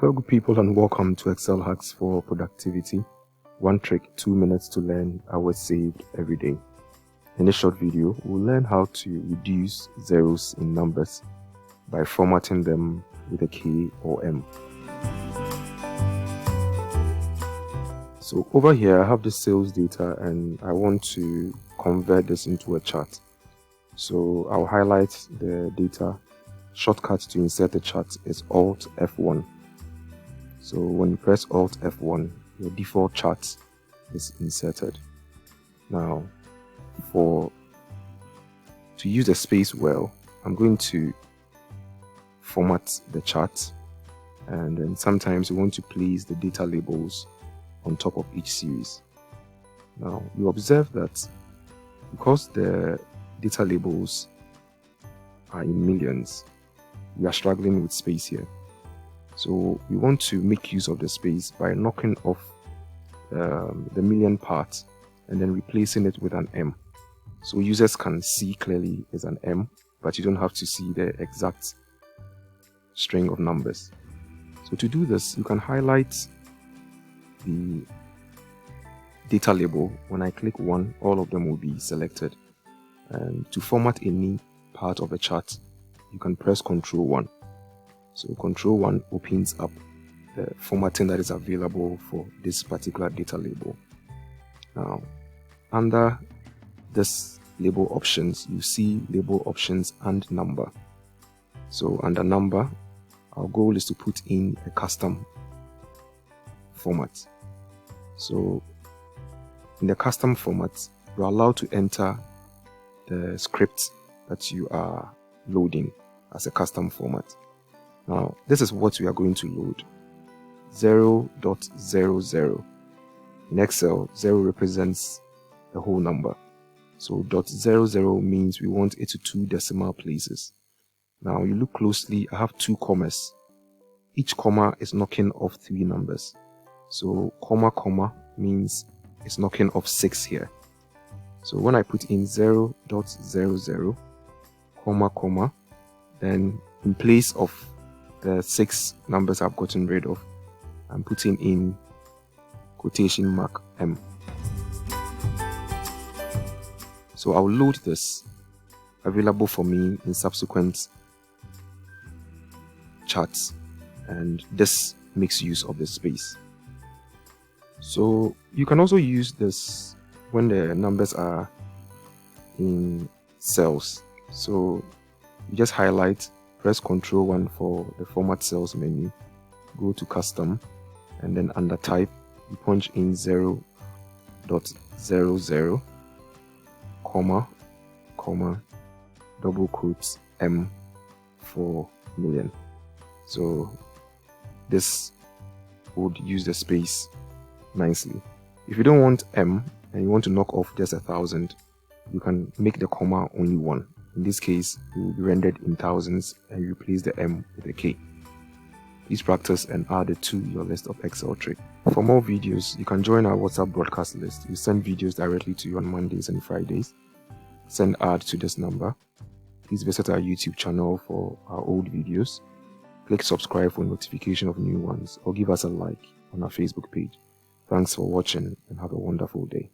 Hello good people and welcome to Excel Hacks for Productivity. One trick, 2 minutes to learn hours saved every day. In this short video, we'll learn how to reduce zeros in numbers by formatting them with a K or M. So over here I have the sales data and I want to convert this into a chart. So I'll highlight the data. Shortcut to insert the chart is Alt F1. So when you press Alt F1, your default chart is inserted. Now, to use the space well, I'm going to format the chart, and then sometimes you want to place the data labels on top of each series. Now, you observe that because the data labels are in millions, we are struggling with space here. So we want to make use of the space by knocking off the million part and then replacing it with an M. So users can see clearly it's an M, but you don't have to see the exact string of numbers. So to do this, you can highlight the data label. When I click one, all of them will be selected. And to format any part of a chart, you can press Ctrl 1. So Ctrl 1 opens up the formatting that is available for this particular data label. Now, under this label options, you see label options and number. So under number, our goal is to put in a custom format. So in the custom format, you're allowed to enter the script that you are loading as a custom format. Now, this is what we are going to load. 0.00. In Excel, 0 represents the whole number. So 0.00 means we want it to 2 decimal places. Now, you look closely, I have 2 commas. Each comma is knocking off 3 numbers. So comma means it's knocking off 6 here. So when I put in 0.00, comma, then in place of the 6 numbers I've gotten rid of, I'm putting in quotation mark M. So I'll load this, available for me in subsequent charts, and this makes use of the space. So you can also use this when the numbers are in cells. So you just highlight, press Ctrl 1 for the format cells menu, go to custom, and then under type, you punch in 0.00, comma, double quotes M for million. So this would use the space nicely. If you don't want M and you want to knock off just 1,000, you can make the comma only 1. In this case, it will be rendered in thousands and you replace the M with a K. Please practice and add it to your list of Excel tricks. For more videos, you can join our WhatsApp broadcast list. We send videos directly to you on Mondays and Fridays. Send ad to this number. Please visit our YouTube channel for our old videos. Click subscribe for notification of new ones, or give us a like on our Facebook page. Thanks for watching and have a wonderful day.